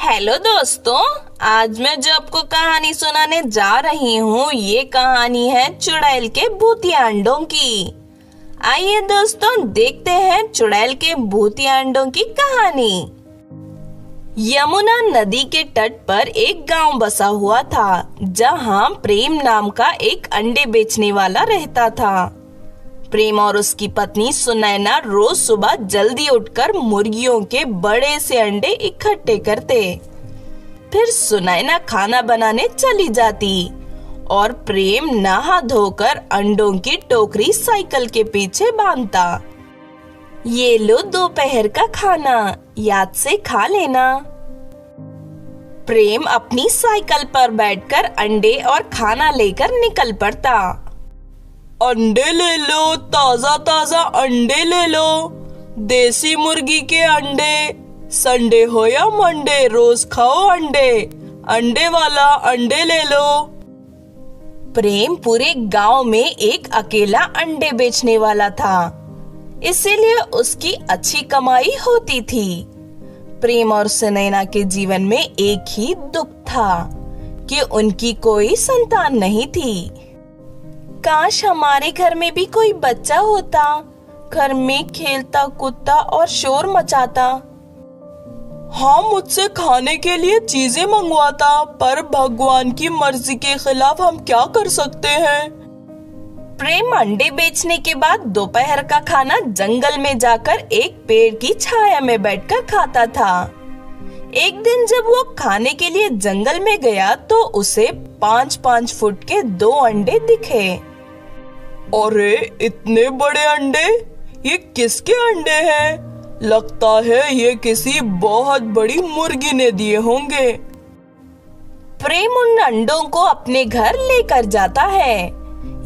Hello दोस्तों, आज मैं जो आपको कहानी सुनाने जा रही हूँ ये कहानी है चुड़ैल के भूतिया अंडों की। आइए दोस्तों देखते हैं चुड़ैल के भूतिया अंडों की कहानी। यमुना नदी के तट पर एक गांव बसा हुआ था जहां प्रेम नाम का एक अंडे बेचने वाला रहता था। प्रेम और उसकी पत्नी सुनैना रोज सुबह जल्दी उठकर मुर्गियों के बड़े से अंडे इकट्ठे करते। फिर सुनैना खाना बनाने चली जाती और प्रेम नहा धोकर अंडों की टोकरी साइकिल के पीछे बांधता। ये लो दोपहर का खाना, याद से खा लेना। प्रेम अपनी साइकिल पर बैठकर अंडे और खाना लेकर निकल पड़ता। अंडे ले लो, ताजा ताजा अंडे ले लो, देसी मुर्गी के अंडे, संडे हो या मंडे रोज खाओ अंडे, अंडे वाला अंडे ले लो। प्रेम पूरे गांव में एक अकेला अंडे बेचने वाला था, इसीलिए उसकी अच्छी कमाई होती थी। प्रेम और सुनैना के जीवन में एक ही दुख था कि उनकी कोई संतान नहीं थी। काश हमारे घर में भी कोई बच्चा होता, घर में खेलता कूदता और शोर मचाता। हाँ, मुझसे खाने के लिए चीजें मंगवाता, पर भगवान की मर्जी के खिलाफ हम क्या कर सकते हैं। प्रेम अंडे बेचने के बाद दोपहर का खाना जंगल में जाकर एक पेड़ की छाया में बैठकर खाता था। एक दिन जब वो खाने के लिए जंगल में गया तो उसे 5-5 फुट के 2 अंडे दिखे। अरे इतने बड़े अंडे, ये किसके अंडे हैं? लगता है ये किसी बहुत बड़ी मुर्गी ने दिए होंगे। प्रेम उन अंडों को अपने घर लेकर जाता है।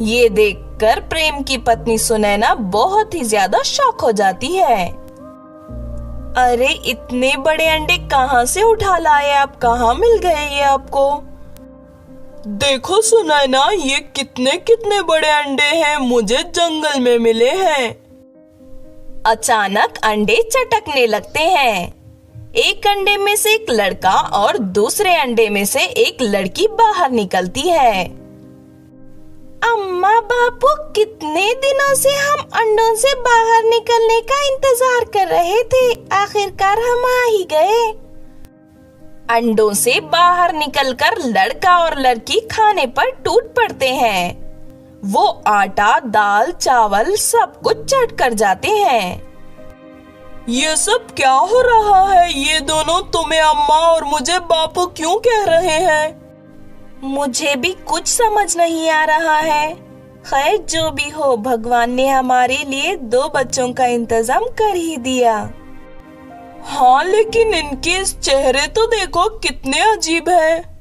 ये देखकर प्रेम की पत्नी सुनैना बहुत ही ज्यादा शॉक हो जाती है। अरे इतने बड़े अंडे कहाँ से उठा लाए आप? कहाँ मिल गए ये आपको? देखो सुनैना, ये कितने कितने बड़े अंडे हैं, मुझे जंगल में मिले हैं। अचानक अंडे चटकने लगते हैं। एक अंडे में से एक लड़का और दूसरे अंडे में से एक लड़की बाहर निकलती है। अम्मा बापू, कितने दिनों से हम अंडों से बाहर निकलने का इंतजार कर रहे थे, आखिरकार हम आ ही गए। अंडों से बाहर निकलकर लड़का और लड़की खाने पर टूट पड़ते हैं। वो आटा, दाल, चावल सब कुछ चट कर जाते हैं। ये सब क्या हो रहा है? ये दोनों तुम्हें अम्मा और मुझे बापू क्यों कह रहे हैं? मुझे भी कुछ समझ नहीं आ रहा है। खैर जो भी हो, भगवान ने हमारे लिए 2 बच्चों का इंतजाम कर ही दिया। हाँ, लेकिन इनके चेहरे तो देखो कितने अजीब हैं।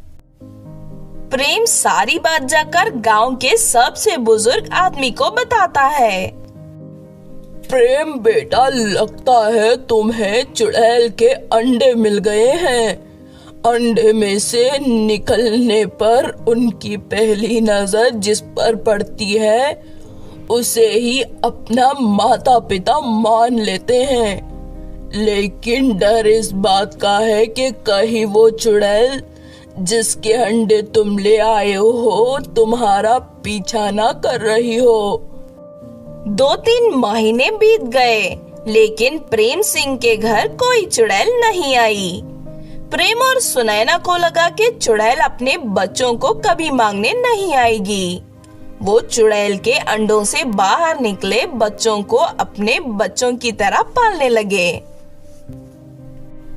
प्रेम सारी बात जाकर गांव के सबसे बुजुर्ग आदमी को बताता है। प्रेम बेटा, लगता है तुम्हें चुड़ैल के अंडे मिल गए हैं। अंडे में से निकलने पर उनकी पहली नजर जिस पर पड़ती है उसे ही अपना माता पिता मान लेते हैं। लेकिन डर इस बात का है कि कहीं वो चुड़ैल जिसके अंडे तुम ले आए हो तुम्हारा पीछा ना कर रही हो। 2-3 महीने बीत गए, लेकिन प्रेम सिंह के घर कोई चुड़ैल नहीं आई। प्रेम और सुनैना को लगा कि चुड़ैल अपने बच्चों को कभी मांगने नहीं आएगी। वो चुड़ैल के अंडों से बाहर निकले बच्चों को अपने बच्चों की तरह पालने लगे।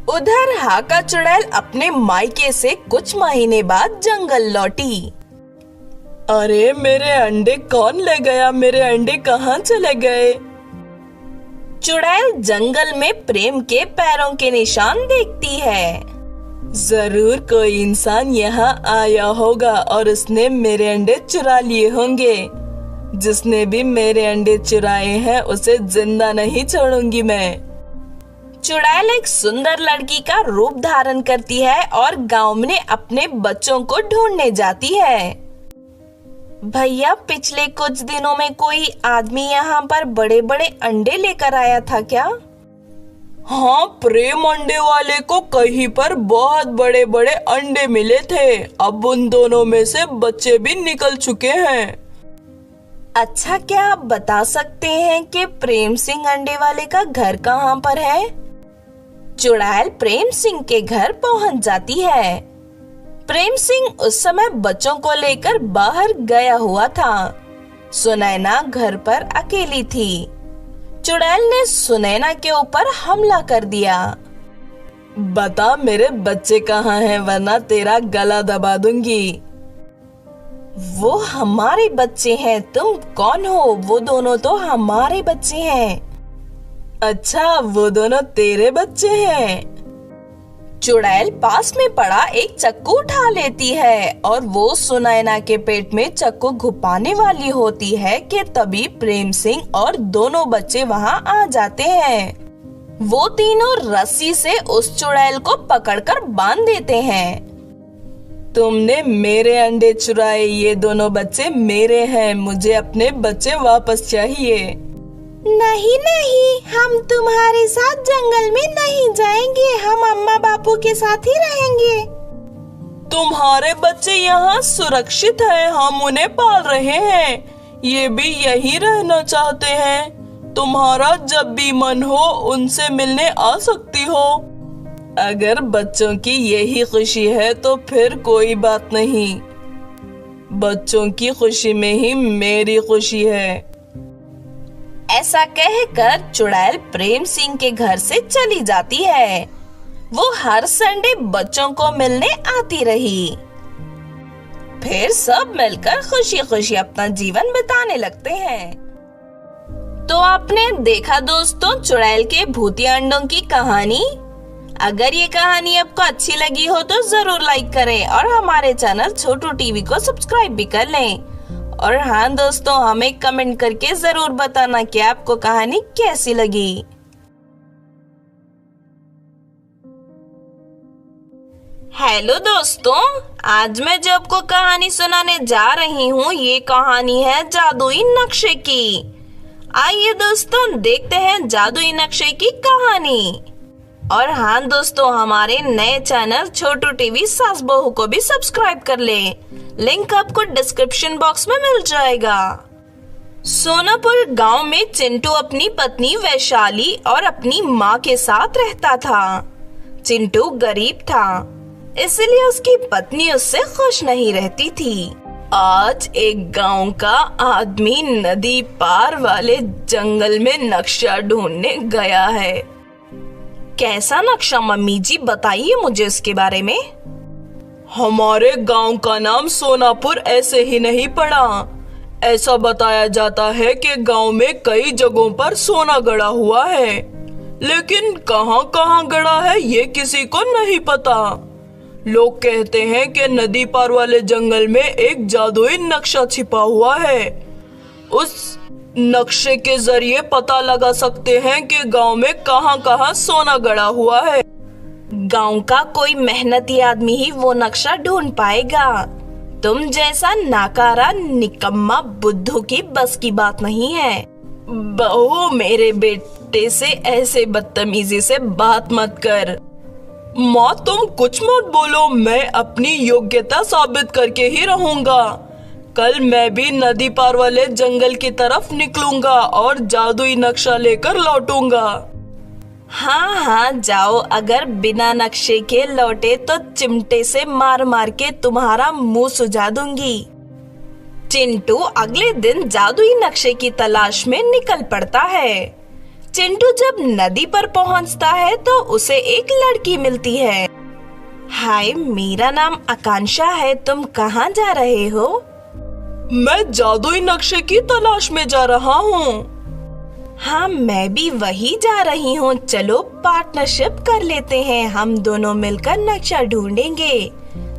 उधर हाका चुड़ैल अपने मायके से कुछ महीने बाद जंगल लौटी। अरे मेरे अंडे कौन ले गया? मेरे अंडे कहाँ चले गए? चुड़ैल जंगल में प्रेम के पैरों के निशान देखती है। जरूर कोई इंसान यहाँ आया होगा और उसने मेरे अंडे चुरा लिए होंगे। जिसने भी मेरे अंडे चुराए हैं उसे जिंदा नहीं छोड़ूंगी मैं। चुड़ैल एक सुंदर लड़की का रूप धारण करती है और गांव में अपने बच्चों को ढूंढने जाती है। भैया, पिछले कुछ दिनों में कोई आदमी यहाँ पर बड़े बड़े अंडे लेकर आया था क्या? हाँ, प्रेम अंडे वाले को कहीं पर बहुत बड़े बड़े अंडे मिले थे। अब उन दोनों में से बच्चे भी निकल चुके हैं। अच्छा, क्या आप बता सकते हैं कि प्रेम सिंह अंडे वाले का घर कहाँ पर है? चुड़ैल प्रेम सिंह के घर पहुंच जाती है। प्रेम सिंह उस समय बच्चों को लेकर बाहर गया हुआ था। सुनैना घर पर अकेली थी। चुड़ैल ने सुनैना के ऊपर हमला कर दिया। बता मेरे बच्चे कहाँ हैं, वरना तेरा गला दबा दूंगी। वो हमारे बच्चे हैं, तुम कौन हो? वो दोनों तो हमारे बच्चे हैं। अच्छा, वो दोनों तेरे बच्चे हैं? चुड़ैल पास में पड़ा एक चक्कू उठा लेती है और वो सुनैना के पेट में चक्कू घुपाने वाली होती है कि तभी प्रेम सिंह और दोनों बच्चे वहां आ जाते हैं। वो तीनों रस्सी से उस चुड़ैल को पकड़कर बांध देते हैं। तुमने मेरे अंडे चुराए, ये दोनों बच्चे मेरे हैं, मुझे अपने बच्चे वापस चाहिए। नहीं नहीं, हम तुम्हारे साथ जंगल में नहीं जाएंगे, हम अम्मा बापू के साथ ही रहेंगे। तुम्हारे बच्चे यहाँ सुरक्षित हैं, हम उन्हें पाल रहे हैं, ये भी यही रहना चाहते हैं। तुम्हारा जब भी मन हो उनसे मिलने आ सकती हो। अगर बच्चों की यही खुशी है तो फिर कोई बात नहीं, बच्चों की खुशी में ही मेरी खुशी है। ऐसा कहकर चुड़ैल प्रेम सिंह के घर से चली जाती है। वो हर संडे बच्चों को मिलने आती रही। फिर सब मिलकर खुशी खुशी अपना जीवन बिताने लगते हैं। तो आपने देखा दोस्तों चुड़ैल के भूतिया अंडों की कहानी। अगर ये कहानी आपको अच्छी लगी हो तो जरूर लाइक करें और हमारे चैनल छोटू टीवी को सब्सक्राइब भी कर लें। और हाँ दोस्तों, हमें कमेंट करके जरूर बताना कि आपको कहानी कैसी लगी। हेलो दोस्तों, आज मैं जो आपको कहानी सुनाने जा रही हूँ ये कहानी है जादुई नक्शे की। आइए दोस्तों देखते हैं जादुई नक्शे की कहानी। और हाँ दोस्तों, हमारे नए चैनल छोटू टीवी सास बहू को भी सब्सक्राइब कर लें, लिंक आपको डिस्क्रिप्शन बॉक्स में मिल जाएगा। सोनापुर गांव में चिंटू अपनी पत्नी वैशाली और अपनी माँ के साथ रहता था। चिंटू गरीब था, इसलिए उसकी पत्नी उससे खुश नहीं रहती थी। आज एक गांव का आदमी नदी पार वाले जंगल में नक्शा ढूंढने गया है। कैसा नक्शा मम्मी जी, बताइए मुझे उसके बारे में। हमारे गांव का नाम सोनापुर ऐसे ही नहीं पड़ा। ऐसा बताया जाता है कि गांव में कई जगहों पर सोना गड़ा हुआ है, लेकिन कहां कहां गड़ा है ये किसी को नहीं पता। लोग कहते हैं कि नदी पार वाले जंगल में एक जादुई नक्शा छिपा हुआ है। उस नक्शे के जरिए पता लगा सकते हैं कि गांव में कहां कहां सोना गड़ा हुआ है। गांव का कोई मेहनती आदमी ही वो नक्शा ढूंढ पाएगा। तुम जैसा नाकारा निकम्मा बुद्धू की बस की बात नहीं है। बहू, मेरे बेटे से ऐसे बदतमीजी से बात मत कर। माँ, तुम कुछ मत बोलो, मैं अपनी योग्यता साबित करके ही रहूंगा। कल मैं भी नदी पार वाले जंगल की तरफ निकलूंगा और जादुई नक्शा लेकर लौटूंगा। हाँ हाँ जाओ, अगर बिना नक्शे के लौटे तो चिमटे से मार मार के तुम्हारा मुंह सुझा दूंगी। चिंटू अगले दिन जादुई नक्शे की तलाश में निकल पड़ता है। चिंटू जब नदी पर पहुंचता है तो उसे एक लड़की मिलती है। हाय, मेरा नाम आकांक्षा है, तुम कहाँ जा रहे हो? मैं जादुई नक्शे की तलाश में जा रहा हूँ। हाँ, मैं भी वही जा रही हूँ, चलो पार्टनरशिप कर लेते हैं, हम दोनों मिलकर नक्शा ढूंढेंगे।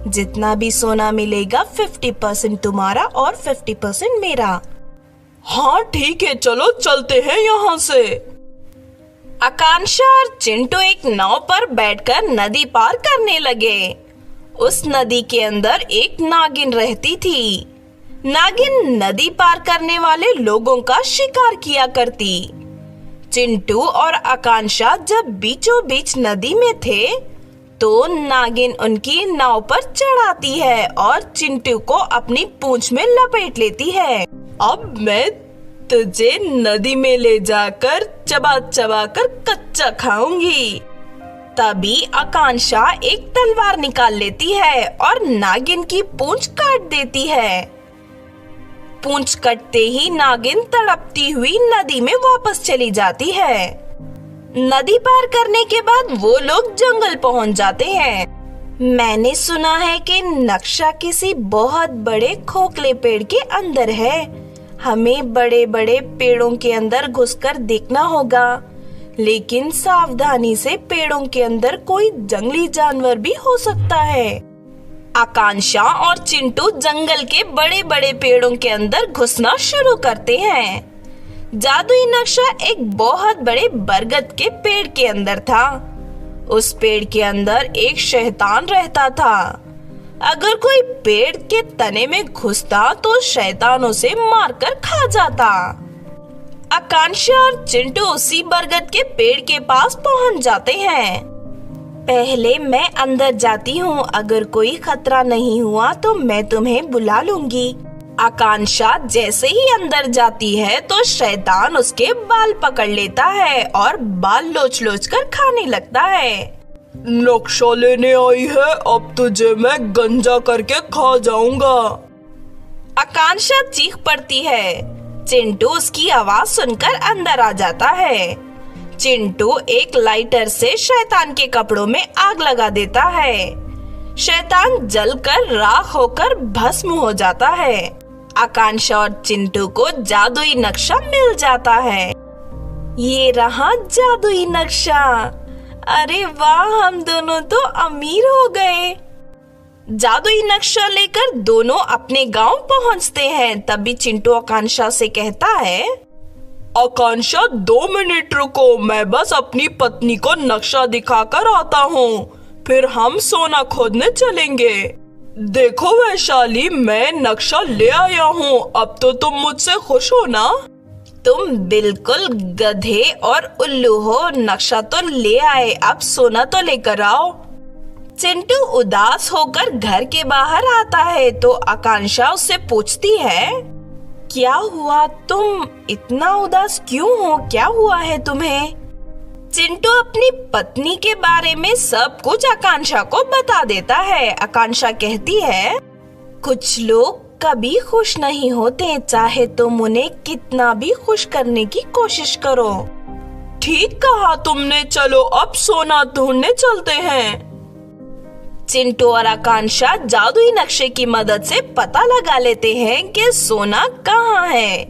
जितना भी सोना मिलेगा 50% तुम्हारा और 50% मेरा। हाँ ठीक है, चलो चलते हैं यहाँ से। आकांक्षा और चिंटू एक नाव पर बैठकर नदी पार करने लगे। उस नदी के अंदर एक नागिन रहती थी। नागिन नदी पार करने वाले लोगों का शिकार किया करती। चिंटू और आकांक्षा जब बीचों बीच नदी में थे तो नागिन उनकी नाव पर चढ़ाती है और चिंटू को अपनी पूंछ में लपेट लेती है। अब मैं तुझे नदी में ले जाकर चबा चबा कर कच्चा खाऊंगी। तभी आकांक्षा एक तलवार निकाल लेती है और नागिन की पूंछ काट देती है। पूंछ कटते ही नागिन तड़पती हुई नदी में वापस चली जाती है। नदी पार करने के बाद वो लोग जंगल पहुंच जाते हैं। मैंने सुना है कि नक्शा किसी बहुत बड़े खोखले पेड़ के अंदर है। हमें बड़े बड़े पेड़ों के अंदर घुसकर देखना होगा, लेकिन सावधानी से, पेड़ों के अंदर कोई जंगली जानवर भी हो सकता है। आकांक्षा और चिंटू जंगल के बड़े बड़े पेड़ों के अंदर घुसना शुरू करते हैं। जादुई नक्शा एक बहुत बड़े बरगद के पेड़ के अंदर था। उस पेड़ के अंदर एक शैतान रहता था। अगर कोई पेड़ के तने में घुसता तो शैतान उसे मारकर खा जाता। आकांक्षा और चिंटू उसी बरगद के पेड़ के पास पहुंच जाते हैं। पहले मैं अंदर जाती हूँ, अगर कोई खतरा नहीं हुआ तो मैं तुम्हें बुला लूंगी। आकांक्षा जैसे ही अंदर जाती है तो शैतान उसके बाल पकड़ लेता है और बाल लोच लोच कर खाने लगता है। नक्शा लेने आई है, अब तुझे मैं गंजा करके खा जाऊंगा। आकांक्षा चीख पड़ती है। चिंटू उसकी आवाज सुनकर अंदर आ जाता है। चिंटू एक लाइटर से शैतान के कपड़ों में आग लगा देता है। शैतान जलकर राख होकर भस्म हो जाता है। आकांक्षा और चिंटू को जादुई नक्शा मिल जाता है। ये रहा जादुई नक्शा। अरे वाह, हम दोनों तो अमीर हो गए। जादुई नक्शा लेकर दोनों अपने गांव पहुंचते हैं। तभी चिंटू आकांक्षा से कहता है, आकांक्षा 2 मिनट रुको, मैं बस अपनी पत्नी को नक्शा दिखाकर आता हूँ, फिर हम सोना खोदने चलेंगे। देखो वैशाली, मैं नक्शा ले आया हूँ, अब तो तुम मुझसे खुश हो ना? तुम बिल्कुल गधे और उल्लू हो, नक्शा तो ले आए, अब सोना तो लेकर आओ। चिंटू उदास होकर घर के बाहर आता है तो आकांक्षा उससे पूछती है, क्या हुआ, तुम इतना उदास क्यों हो, क्या हुआ है तुम्हें? चिंटू अपनी पत्नी के बारे में सब कुछ आकांक्षा को बता देता है। आकांक्षा कहती है, कुछ लोग कभी खुश नहीं होते, चाहे तुम उन्हें कितना भी खुश करने की कोशिश करो। ठीक कहा तुमने, चलो अब सोना ढूंढने चलते हैं। चिंटू और आकांक्षा जादुई नक्शे की मदद से पता लगा लेते हैं कि सोना कहाँ है।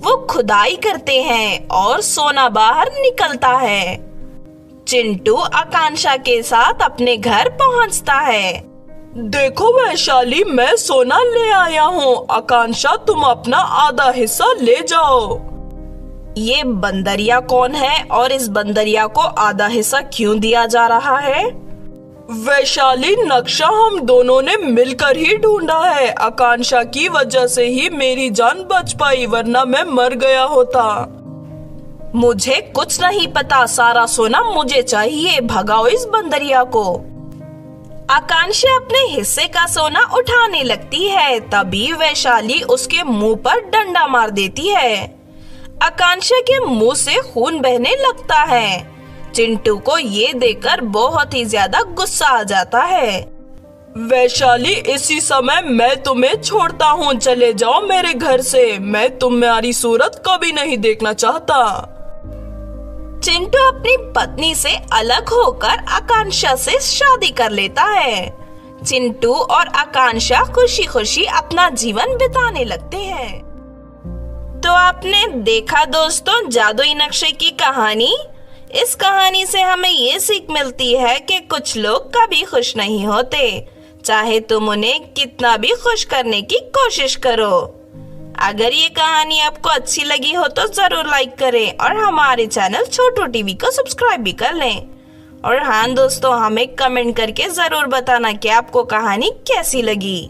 वो खुदाई करते हैं और सोना बाहर निकलता है। चिंटू आकांक्षा के साथ अपने घर पहुंचता है। देखो वैशाली, मैं सोना ले आया हूँ, आकांक्षा तुम अपना आधा हिस्सा ले जाओ। ये बंदरिया कौन है और इस बंदरिया को आधा हिस्सा क्यों दिया जा रहा है? वैशाली, नक्शा हम दोनों ने मिलकर ही ढूंढा है। आकांक्षा की वजह से ही मेरी जान बच पाई, वरना मैं मर गया होता। मुझे कुछ नहीं पता, सारा सोना मुझे चाहिए, भगाओ इस बंदरिया को। आकांक्षा अपने हिस्से का सोना उठाने लगती है। तभी वैशाली उसके मुंह पर डंडा मार देती है। आकांक्षा के मुंह से खून बहने लगता है। चिंटू को ये देखकर बहुत ही ज्यादा गुस्सा आ जाता है। वैशाली, इसी समय मैं तुम्हें छोड़ता हूँ, चले जाओ मेरे घर से, मैं तुम्हारी सूरत कभी नहीं देखना चाहता। चिंटू अपनी पत्नी से अलग होकर आकांक्षा से शादी कर लेता है। चिंटू और आकांक्षा खुशी खुशी अपना जीवन बिताने लगते हैं। तो आपने देखा दोस्तों जादुई नक्शे की कहानी। इस कहानी से हमें ये सीख मिलती है कि कुछ लोग कभी खुश नहीं होते, चाहे तुम उन्हें कितना भी खुश करने की कोशिश करो। अगर ये कहानी आपको अच्छी लगी हो तो जरूर लाइक करें और हमारे चैनल छोटू टीवी को सब्सक्राइब भी कर लें। और हाँ दोस्तों, हमें कमेंट करके जरूर बताना कि आपको कहानी कैसी लगी।